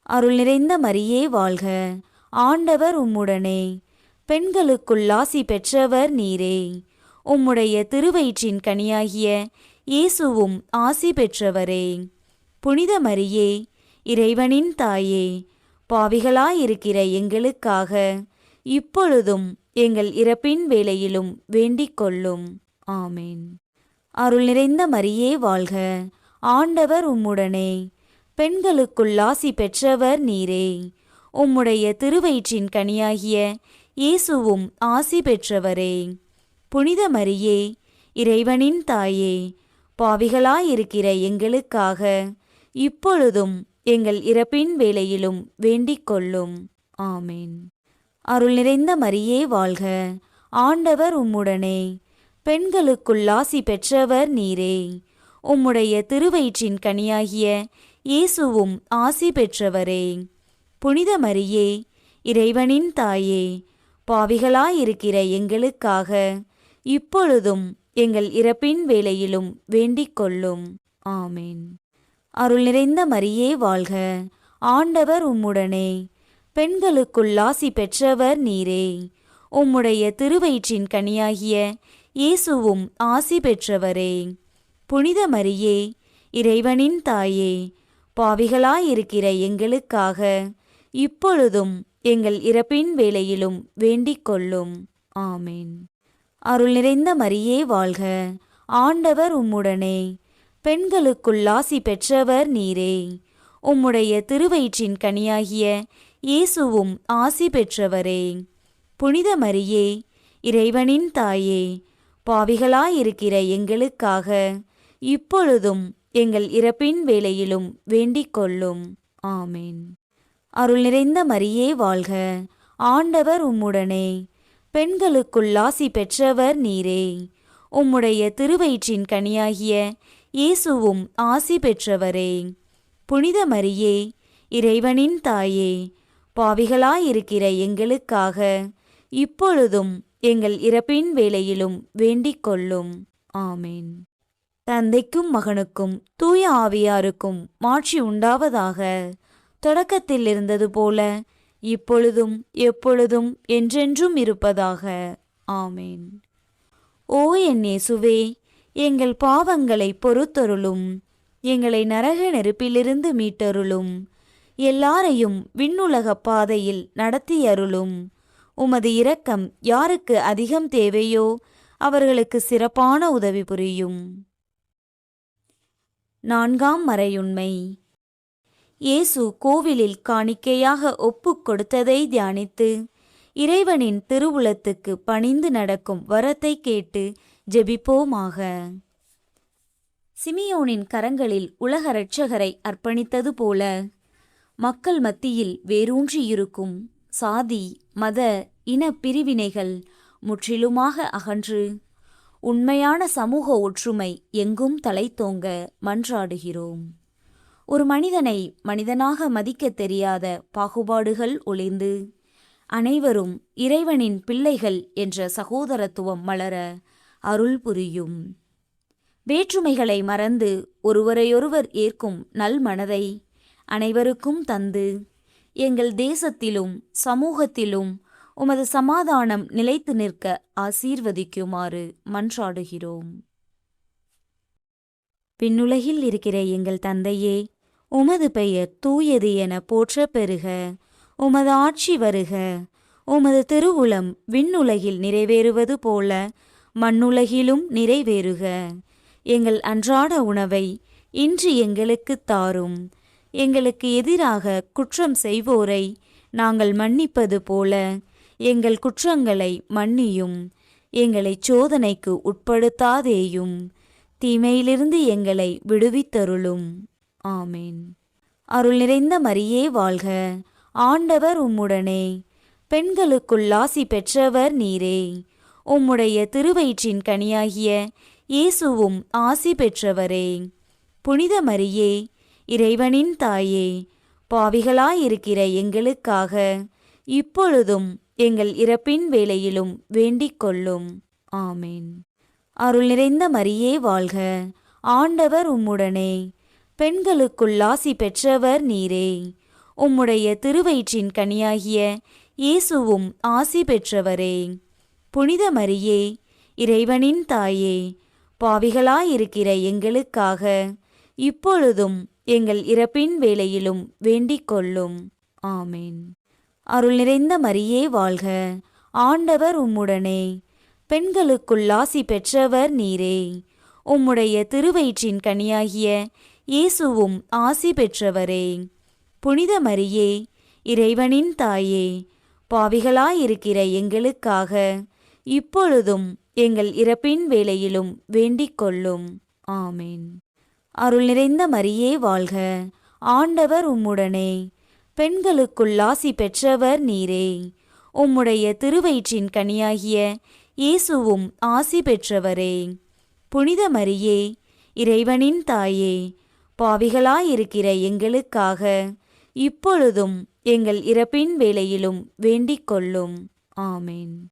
அருள் நிறைந்த மரியே வாழ்க, ஆண்டவர் உம்முடனே, பெண்களுக்குள் ஆசி பெற்றவர் நீரே. உம்முடைய திருவயிற்றின் கனியாகிய இயேசுவும் ஆசி பெற்றவரே. புனித மரியே, இறைவனின் தாயே, பாவிகளாயிருக்கிற எங்களுக்காக இப்பொழுதும் எங்கள் இறப்பின் வேளையிலும் வேண்டிக் கொள்ளும். ஆமேன். அருள் நிறைந்த மரியே வாழ்க, ஆண்டவர் உம்முடனே, பெண்களுக்குள் ஆசி பெற்றவர் நீரே. உம்முடைய திருவயிற்றின் கனியாகிய இயேசுவும் ஆசி பெற்றவரே. புனித மரியே, இறைவனின் தாயே, பாவிகளாயிருக்கிற எங்களுக்காக இப்பொழுதும் எங்கள் இறப்பின் வேளையிலும் வேண்டிக் கொள்ளும். ஆமேன். அருள் நிறைந்த மரியே வாழ்க, ஆண்டவர் உம்முடனே, பெண்களுக்குள் ஆசி பெற்றவர் நீரே. உம்முடைய திருவயிற்றின் கனியாகிய இயேசுவும் ஆசி பெற்றவரே. புனித மரியே, இறைவனின் தாயே, பாவிகளாயிருக்கிற எங்களுக்காக இப்பொழுதும் எங்கள் இறப்பின் வேளையிலும் வேண்டிக் கொள்ளும். ஆமேன். அருள் நிறைந்த மரியே வாழ்க, ஆண்டவர் உம்முடனே, பெண்களுக்குள் ஆசி பெற்றவர் நீரே. உம்முடைய திருவயிற்றின் கனியாகிய இயேசுவும் ஆசி பெற்றவரே. புனித மரியே, இறைவனின் தாயே, பாவிகளாயிருக்கிற எங்களுக்காக இப்பொழுதும் எங்கள் இறப்பின் வேளையிலும் வேண்டிக் கொள்ளும். ஆமேன். அருள் நிறைந்த மரியே வாழ்க, ஆண்டவர் உம்முடனே, பெண்களுக்குள் ஆசி பெற்றவர் நீரே. உம்முடைய திருவயிற்றின் கனியாகிய இயேசுவும் ஆசி பெற்றவரே. புனித மரியே, இறைவனின் தாயே, பாவிகளாயிருக்கிற எங்களுக்காக இப்பொழுதும் எங்கள் இறப்பின் வேளையிலும் வேண்டிக் கொள்ளும். ஆமேன். அருள் நிறைந்த மரியே வாழ்க, ஆண்டவர் உம்முடனே, பெண்களுக்குள் ஆசி பெற்றவர் நீரே. உம்முடைய திருவயிற்றின் கனியாகிய இயேசுவும் ஆசி பெற்றவரே. புனித மரியே, இறைவனின் தாயே, பாவிகளாயிருக்கிற எங்களுக்காக இப்பொழுதும் எங்கள் இறப்பின் வேளையிலும் வேண்டிக் கொள்ளும். ஆமேன். தந்தைக்கும் மகனுக்கும் தூய ஆவியாருக்கும் மாட்சி உண்டாவதாக. தொடக்கத்தில் இருந்தது போல இப்பொழுதும் எப்பொழுதும் என்றென்றும் இருப்பதாக. ஆமேன். ஓ என் இயேசுவே, எங்கள் பாவங்களை பொறுத்தருளும், எங்களை நரக நெருப்பிலிருந்து மீட்டருளும், எல்லாரையும் விண்ணுலக பாதையில் நடத்தியருளும். உமது இரக்கம் யாருக்கு அதிகம் தேவையோ அவர்களுக்கு சிறப்பான உதவி புரியும். 4ஆம் மறையுண்மை. இயேசு கோவிலில் காணிக்கையாக ஒப்புக் கொடுத்ததை தியானித்து இறைவனின் திருவுளத்துக்கு பணிந்து நடக்கும் வரத்தை கேட்டு ஜெபிப்போமாக. சிமியோனின் கரங்களில் உலக இரட்சகரை அர்ப்பணித்தது போல மக்கள் மத்தியில் வேரூன்றியிருக்கும் சாதி, மத, இன பிரிவினைகள் முற்றிலுமாக அகன்று உண்மையான சமூக ஒற்றுமை எங்கும் தலைத்தோங்க மன்றாடுகிறோம். ஒரு மனிதனை மனிதனாக மதிக்கத் தெரியாத பாகுபாடுகள் ஒளிந்து அனைவரும் இறைவனின் பிள்ளைகள் என்ற சகோதரத்துவம் மலர அருள் புரியும். வேற்றுமைகளை மறந்து ஒருவரையொருவர் ஏற்கும் நல் மனதை அனைவருக்கும் தந்து எங்கள் தேசத்திலும் சமூகத்திலும் உமது சமாதானம் நிலைத்து நிற்க ஆசீர்வதிக்குமாறு மன்றாடுகிறோம். விண்ணுலகில் இருக்கிற எங்கள் தந்தையே, உமது பெயர் தூயது என போற்ற பெறுக. உமது ஆட்சி வருக. உமது திருவுளம் விண்ணுலகில் நிறைவேறுவது போல மண்ணுலகிலும் நிறைவேறுக. எங்கள் அன்றாட உணவை இன்று எங்களுக்குத் தாரும். எங்களுக்கு எதிராக குற்றம் செய்வோரை நாங்கள் மன்னிப்பது போல எங்கள் குற்றங்களை மன்னியும். எங்களைச் சோதனைக்கு உட்படுத்தாதேயும், தீமையிலிருந்து எங்களை விடுவித்தருளும். ஆமேன். அருள் நிறைந்த மரியே வாழ்க, ஆண்டவர் உம்முடனே, பெண்களுக்குள் ஆசி பெற்றவர் நீரே. உம்முடைய திருவயிற்றின் கனியாகிய இயேசுவும் ஆசி பெற்றவரே. புனித மரியே, இறைவனின் தாயே, பாவிகளாயிருக்கிற எங்களுக்காக இப்பொழுதும் எங்கள் இறப்பின் வேளையிலும் வேண்டிக் கொள்ளும். ஆமேன். அருள் நிறைந்த மரியே வாழ்க, ஆண்டவர் உம்முடனே, பெண்களுக்குள் ஆசி பெற்றவர் நீரே. உம்முடைய திருவயிற்றின் கனியாகிய இயேசுவும் ஆசி பெற்றவரே. புனித மரியே, இறைவனின் தாயே, பாவிகளாயிருக்கிற எங்களுக்காக இப்பொழுதும் எங்கள் இறப்பின் வேளையிலும் வேண்டிக் கொள்ளும். ஆமேன். அருள் நிறைந்த மரியே வாழ்க, ஆண்டவர் உம்முடனே, பெண்களுக்குள் ஆசி பெற்றவர் நீரே. உம்முடைய திருவயிற்றின் கனியாகிய இயேசுவும் ஆசி பெற்றவரே. புனித மரியே, இறைவனின் தாயே, பாவிகளாயிருக்கிற எங்களுக்காக இப்பொழுதும் எங்கள் இறப்பின் வேளையிலும் வேண்டிக் கொள்ளும். ஆமேன். அருள் நிறைந்த மரியே வாழ்க, ஆண்டவர் உம்முடனே, பெண்களுக்குள் ஆசி பெற்றவர் நீரே. உம்முடைய திருவயிற்றின் கனியாகிய இயேசுவும் ஆசி பெற்றவரே. புனித மரியே, இறைவனின் தாயே, பாவிகளாயிருக்கிற எங்களுக்காக இப்பொழுதும் எங்கள் இறப்பின் வேளையிலும் வேண்டிக் கொள்ளும். ஆமென்.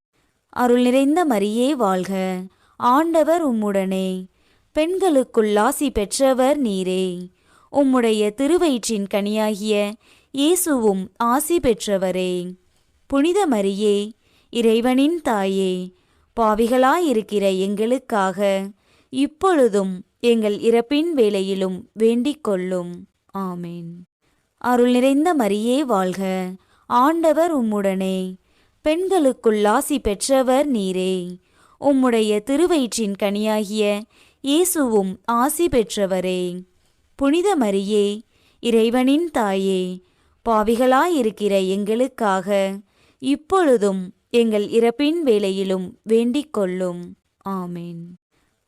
அருள் நிறைந்த மரியே வாழ்க, ஆண்டவர் உம்முடனே, பெண்களுக்குள் ஆசி பெற்றவர் நீரே. உம்முடைய திருவயிற்றின் கனியாகிய இயேசுவும் ஆசி பெற்றவரே. புனித மரியே, இறைவனின் தாயே, பாவிகளாயிருக்கிற எங்களுக்காக இப்பொழுதும் எங்கள் இறப்பின் வேளையிலும் வேண்டிக் கொள்ளும். ஆமென். அருள் நிறைந்த மரியே வாழ்க, ஆண்டவர் உம்முடனே, பெண்களுக்குள் ஆசி பெற்றவர் நீரே. உம்முடைய திருவயிற்றின் கனியாகிய இயேசுவும் ஆசி பெற்றவரே. புனித மரியே, இறைவனின் தாயே, பாவிகளாயிருக்கிற எங்களுக்காக இப்பொழுதும் எங்கள் இறப்பின் வேளையிலும் வேண்டிக் கொள்ளும். ஆமென்.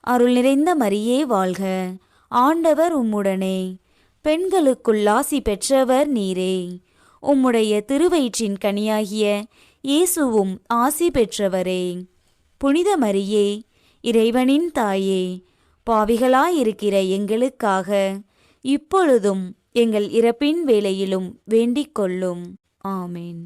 அருள் நிறைந்த மரியே வாழ்க, ஆண்டவர் உம்முடனே, பெண்களுக்குள் ஆசி பெற்றவர் நீரே. உம்முடைய திருவயிற்றின் கனியாகிய இயேசுவும் ஆசி பெற்றவரே. புனித மரியே, இறைவனின் தாயே, பாவிகளாயிருக்கிற எங்களுக்காக இப்பொழுதும் எங்கள் இறப்பின் வேளையிலும் வேண்டிக் கொள்ளும். ஆமென்.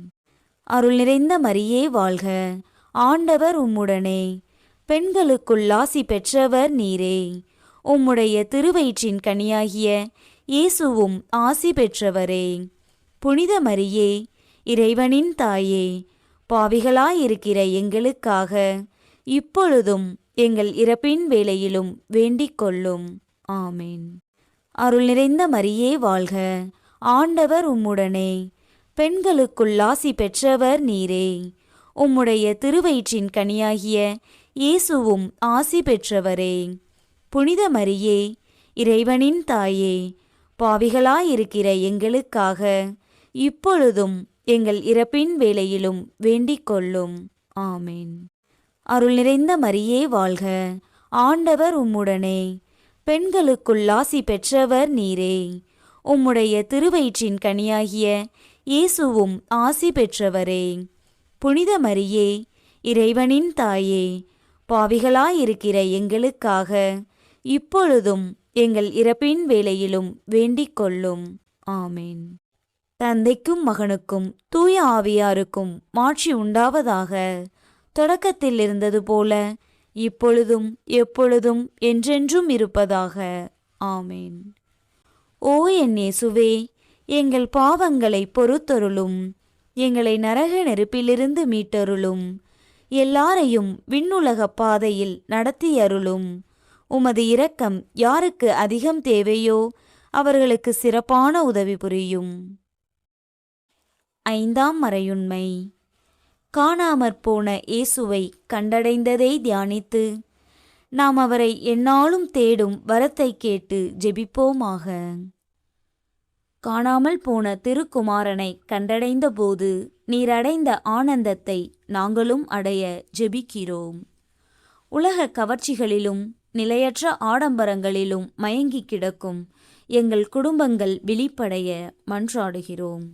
அருள் நிறைந்த மரியே வாழ்க, ஆண்டவர் உம்முடனே, பெண்களுக்குள் ஆசி பெற்றவர் நீரே. உம்முடைய திருவயிற்றின் கனியாகிய இயேசுவும் ஆசி பெற்றவரே. புனித மரியே, இறைவனின் தாயே, பாவிகளாயிருக்கிற எங்களுக்காக இப்பொழுதும் எங்கள் இறப்பின் வேளையிலும் வேண்டிக் கொள்ளும். ஆமென். அருள் நிறைந்த மரியே வாழ்க, ஆண்டவர் உம்முடனே, பெண்களுக்குள் ஆசி பெற்றவர் நீரே. உம்முடைய திருவயிற்றின் கனியாகிய இயேசுவும் ஆசி பெற்றவரே. புனித மரியே, இறைவனின் தாயே, பாவிகளாயிருக்கிற எங்களுக்காக இப்பொழுதும் எங்கள் இறப்பின் வேளையிலும் வேண்டிக் கொள்ளும். ஆமென். அருள் நிறைந்த மரியே வாழ்க, ஆண்டவர் உம்முடனே, பெண்களுக்குள் ஆசி பெற்றவர் நீரே. உம்முடைய திருவயிற்றின் கனியாகிய இயேசுவும் ஆசி பெற்றவரே. புனித மரியே, இறைவனின் தாயே, பாவிகளாயிருக்கிற எங்களுக்காக இப்பொழுதும் எங்கள் இறப்பின் வேளையிலும் வேண்டிக் கொள்ளும். ஆமென். தந்தைக்கும் மகனுக்கும் தூய ஆவியாருக்கும் மாட்சி உண்டாவதாக. தொடக்கத்தில் இருந்தது போல இப்பொழுதும் எப்பொழுதும் என்றென்றும் இருப்பதாக. ஆமென். ஓ என் இயேசுவே, எங்கள் பாவங்களை பொறுத்தருளும். எங்களை நரக நெருப்பிலிருந்து மீட்டருளும். எல்லாரையும் விண்ணுலக பாதையில் நடத்தியருளும். உமது இரக்கம் யாருக்கு அதிகம் தேவையோ அவர்களுக்கு சிறப்பான உதவி புரியும். 5ஆம் மறையுண்மை. காணாமற் போன இயேசுவை கண்டடைந்ததை தியானித்து நாம் அவரை எந்நாளும் தேடும் வரத்தை கேட்டு ஜெபிப்போமாக. காணாமல் போன திருக்குமாரனை கண்டடைந்த போது நீர் அடைந்த ஆனந்தத்தை நாங்களும் அடைய ஜெபிக்கிறோம். உலக கவர்ச்சிகளிலும் நிலையற்ற ஆடம்பரங்களிலும் மயங்கி கிடக்கும் எங்கள் குடும்பங்கள் விழிப்படைய மன்றாடுகிறோம்.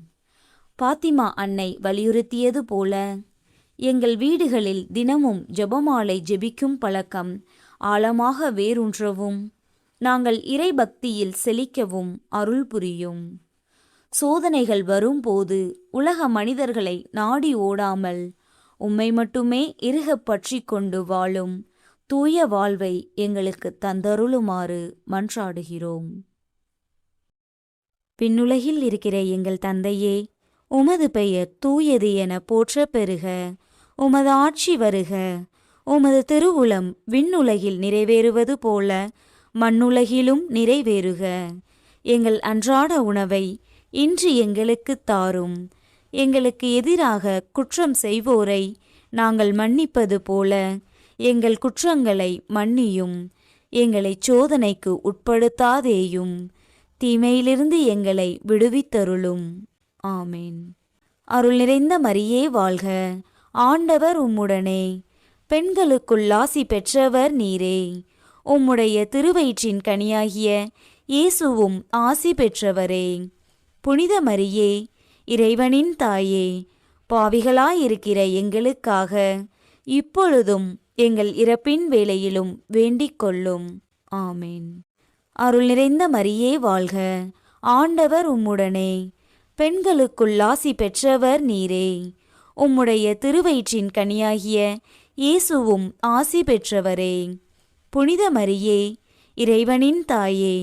பாத்திமா அன்னை வலியுறுத்தியது போல எங்கள் வீடுகளில் தினமும் ஜெபமாலை ஜெபிக்கும் பழக்கம் ஆழமாக வேரூன்றவும் நாங்கள் இறை பக்தியில் செழிக்கவும் அருள் புரியும். சோதனைகள் வரும்போது உலக மனிதர்களை நாடி ஓடாமல் உம்மை மட்டுமே இறுகப் பற்றி கொண்டு வாழும் தூய வாழ்வை எங்களுக்கு தந்தருளுமாறு மன்றாடுகிறோம். விண்ணுலகில் இருக்கிற எங்கள் தந்தையே, உமது பெயர் தூயது என போற்ற பெறுக. உமது ஆட்சி வருக. உமது திருவுளம் விண்ணுலகில் நிறைவேறுவது போல மண்ணுலகிலும் நிறைவேறுக. எங்கள் அன்றாட உணவை இன்று எங்களுக்குத் தாரும். எங்களுக்கு எதிராக குற்றம் செய்வோரை நாங்கள் மன்னிப்பது போல எங்கள் குற்றங்களை மன்னியும். எங்களைச் சோதனைக்கு உட்படுத்தாதேயும், தீமையிலிருந்து எங்களை விடுவித்தருளும். ஆமென். அருள் நிறைந்த மரியே வாழ்க, ஆண்டவர் உம்முடனே, பெண்களுக்குள் ஆசி பெற்றவர் நீரே. உம்முடைய திருவயிற்றின் கனியாகிய இயேசுவும் ஆசி பெற்றவரே. புனித மரியே, இறைவனின் தாயே, பாவிகளாயிருக்கிற எங்களுக்காக இப்பொழுதும் எங்கள் இறப்பின் வேளையிலும் வேண்டிக் கொள்ளும். ஆமென். அருள் நிறைந்த மரியே வாழ்க, ஆண்டவர் உம்முடனே, பெண்களுக்குள் ஆசி பெற்றவர் நீரே. உம்முடைய திருவயிற்றின் கனியாகிய இயேசுவும் ஆசி பெற்றவரே. புனித மரியே, இறைவனின் தாயே,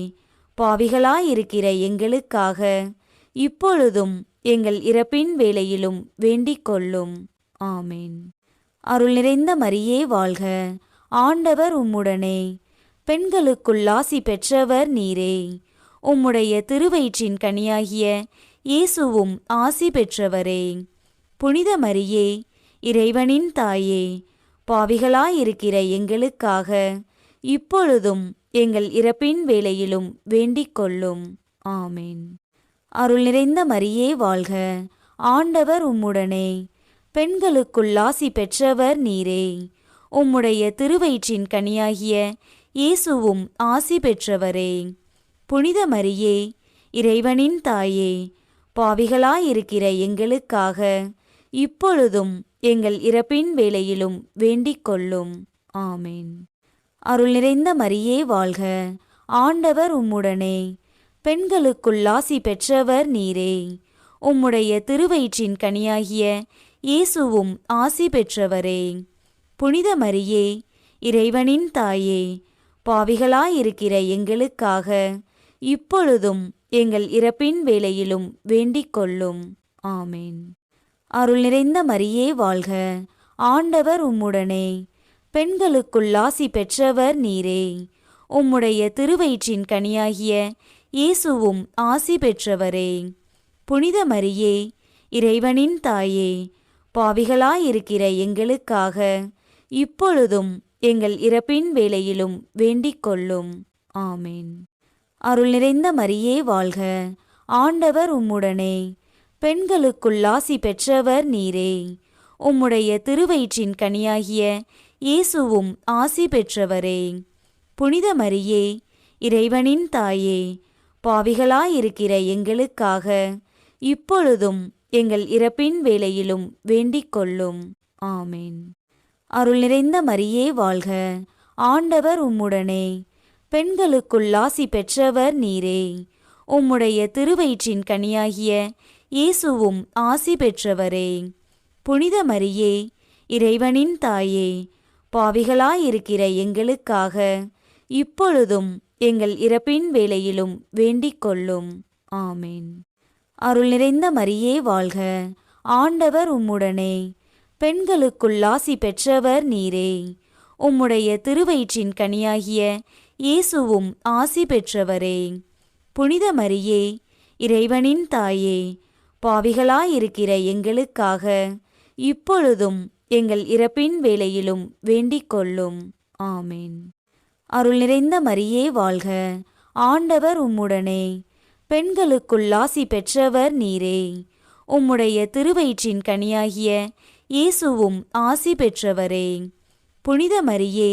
பாவிகளாயிருக்கிற எங்களுக்காக இப்பொழுதும் எங்கள் இறப்பின் வேளையிலும் வேண்டிக் கொள்ளும். ஆமேன். அருள் நிறைந்த மரியே வாழ்க, ஆண்டவர் உம்முடனே, பெண்களுக்குள் ஆசி பெற்றவர் நீரே. உம்முடைய திருவயிற்றின் கனியாகிய இயேசுவும் ஆசி பெற்றவரே. புனித மரியே, இறைவனின் தாயே, பாவிகளாயிருக்கிற எங்களுக்காக இப்பொழுதும் எங்கள் இறப்பின் வேளையிலும் வேண்டிக் கொள்ளும். ஆமேன். அருள் நிறைந்த மரியே வாழ்க, ஆண்டவர் உம்முடனே, பெண்களுக்குள் ஆசி பெற்றவர் நீரே. உம்முடைய திருவயிற்றின் கனியாகிய இயேசுவும் ஆசி பெற்றவரே. புனித மரியே, இறைவனின் தாயே, பாவிகளாயிருக்கிற எங்களுக்காக இப்பொழுதும் எங்கள் இறப்பின் வேளையிலும் வேண்டிக் கொள்ளும். ஆமேன். அருள் நிறைந்த மரியே வாழ்க, ஆண்டவர் உம்முடனே, பெண்களுக்குள் ஆசி பெற்றவர் நீரே. உம்முடைய திருவயிற்றின் கனியாகிய இயேசுவும் ஆசி பெற்றவரே. புனித மரியே, இறைவனின் தாயே, பாவிகளாயிருக்கிற எங்களுக்காக இப்பொழுதும் எங்கள் இறப்பின் வேளையிலும் வேண்டிக் கொள்ளும். ஆமேன். அருள் நிறைந்த மரியே வாழ்க, ஆண்டவர் உம்முடனே, பெண்களுக்குள் ஆசி பெற்றவர் நீரே. உம்முடைய திருவயிற்றின் கனியாகிய இயேசுவும் ஆசி பெற்றவரே. புனித மரியே, இறைவனின் தாயே, பாவிகளாயிருக்கிற எங்களுக்காக இப்பொழுதும் எங்கள் இறப்பின் வேளையிலும் வேண்டிக் கொள்ளும். ஆமேன். அருள் நிறைந்த மரியே வாழ்க, ஆண்டவர் உம்முடனே, பெண்களுக்குள் ஆசி பெற்றவர் நீரே. உம்முடைய திருவயிற்றின் கனியாகிய இயேசுவும் ஆசி பெற்றவரே. புனித மரியே, இறைவனின் தாயே, பாவிகளாயிருக்கிற எங்களுக்காக இப்பொழுதும் எங்கள் இறப்பின் வேளையிலும் வேண்டிக் கொள்ளும். ஆமேன். அருள் நிறைந்த மரியே வாழ்க, ஆண்டவர் உம்முடனே, பெண்களுக்குள் ஆசி பெற்றவர் நீரே. உம்முடைய திருவயிற்றின் கனியாகிய இயேசுவும் ஆசி பெற்றவரே. புனித மரியே, இறைவனின் தாயே, பாவிகளாயிருக்கிற எங்களுக்காக இப்பொழுதும் எங்கள் இறப்பின் வேளையிலும் வேண்டிக் கொள்ளும். ஆமேன். அருள் நிறைந்த மரியே வாழ்க, ஆண்டவர் உம்முடனே, பெண்களுக்குள் ஆசி பெற்றவர் நீரே. உம்முடைய திருவயிற்றின் கனியாகிய இயேசுவும் ஆசி பெற்றவரே. புனித மரியே, இறைவனின் தாயே, பாவிகளாயிருக்கிற எங்களுக்காக இப்பொழுதும் எங்கள் இறப்பின் வேளையிலும் வேண்டிக் கொள்ளும். ஆமேன். அருள் நிறைந்த மரியே வாழ்க, ஆண்டவர் உம்முடனே, பெண்களுக்குள் ஆசி பெற்றவர் நீரே. உம்முடைய திருவயிற்றின் கனியாகிய இயேசுவும் ஆசி பெற்றவரே. புனித மரியே,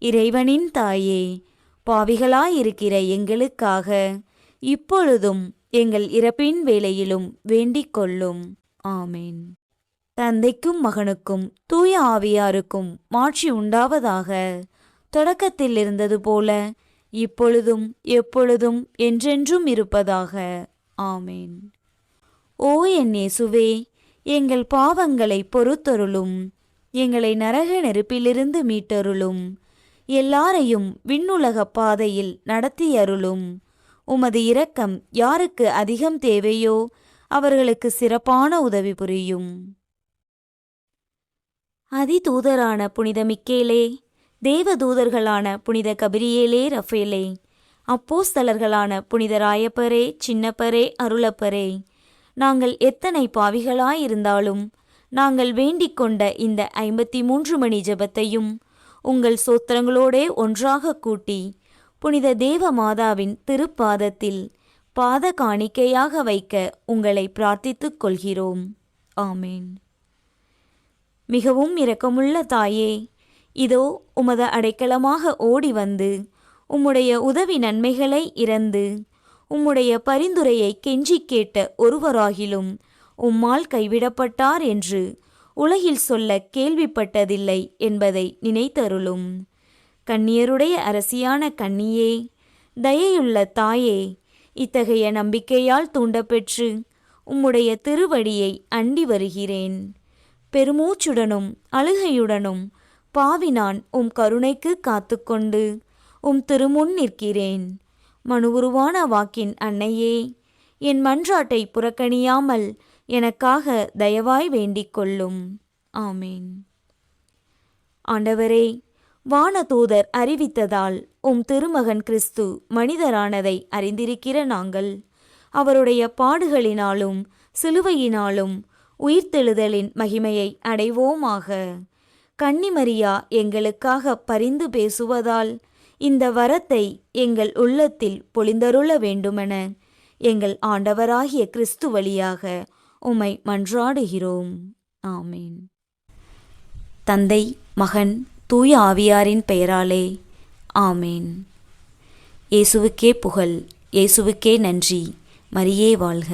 இறைவனின் தாயே, பாவிகளாயிருக்கிற எங்களுக்காக இப்பொழுதும் எங்கள் இறப்பின் வேளையிலும் வேண்டிக் கொள்ளும். ஆமேன். தந்தைக்கும் மகனுக்கும் தூய ஆவியாருக்கும் மாட்சி உண்டாவதாக. தொடக்கத்தில் இருந்தது போல இப்பொழுதும் எப்பொழுதும் என்றென்றும் இருப்பதாக. ஆமேன். ஓ என் இயேசுவே, எங்கள் பாவங்களை பொறுத்தருளும், எங்களை நரக நெருப்பிலிருந்து மீட்டருளும், எல்லாரையும் விண்ணுலக பாதையில் நடத்தியருளும். உமது இரக்கம் யாருக்கு அதிகம் தேவையோ அவர்களுக்கு சிறப்பான உதவி புரியும். அதிதூதரான புனித மிக்கேலே, தேவதூதர்களான புனித கபிரியேலே, ரஃபேலே, அப்போஸ்தலர்களான புனித ராயப்பரே, சின்னப்பரே, அருளப்பரே, நாங்கள் எத்தனை பாவிகளாயிருந்தாலும் நாங்கள் வேண்டிக் கொண்ட இந்த 53 மணி ஜெபத்தையும் உங்கள் சோத்திரங்களோடே ஒன்றாக கூட்டி புனித தேவ மாதாவின் திருப்பாதத்தில் பாத காணிக்கையாக வைக்க உங்களை பிரார்த்தித்துக் கொள்கிறோம். ஆமேன். மிகவும் இரக்கமுள்ள தாயே, இதோ உமது அடைக்கலமாக ஓடி வந்து உம்முடைய உதவி நன்மைகளை இறந்து உம்முடைய பரிந்துரையை கெஞ்சிக் கேட்ட ஒருவராகிலும் உம்மால் கைவிடப்பட்டார் என்று உலகில் சொல்ல கேள்விப்பட்டதில்லை என்பதை நினைத்தருளும். கன்னியருடைய அரசியான கன்னியே, தயையுள்ள தாயே, இத்தகைய நம்பிக்கையால் தூண்டப்பெற்று உம்முடைய திருவடியை அண்டி வருகிறேன். பெருமூச்சுடனும் அழுகையுடனும் பாவி நான் உம் கருணைக்கு காத்துக்கொண்டு உம் திருமுன் நிற்கிறேன். மனுவுருவான வாக்கின் அன்னையே, என் மன்றாட்டை புறக்கணியாமல் எனக்காக தயவாய் வேண்டிக் கொள்ளும். ஆமேன். ஆண்டவரே, வானதூதர் அறிவித்ததால் உம் திருமகன் கிறிஸ்து மனிதரானதை அறிந்திருக்கிற நாங்கள் அவருடைய பாடுகளினாலும் சிலுவையினாலும் உயிர்த்தெழுதலின் மகிமையை அடைவோமாக. கன்னிமரியா எங்களுக்காக பரிந்து பேசுவதால் இந்த வரத்தை எங்கள் உள்ளத்தில் பொழிந்தருள வேண்டுமென எங்கள் ஆண்டவராகிய கிறிஸ்து வழியாக உம்மை மன்றாடுகிறோம். ஆமேன். தந்தை, மகன், தூய ஆவியாரின் பெயராலே ஆமேன். இயேசுவுக்கே புகழ், இயேசுவுக்கே நன்றி. மரியே வாழ்க.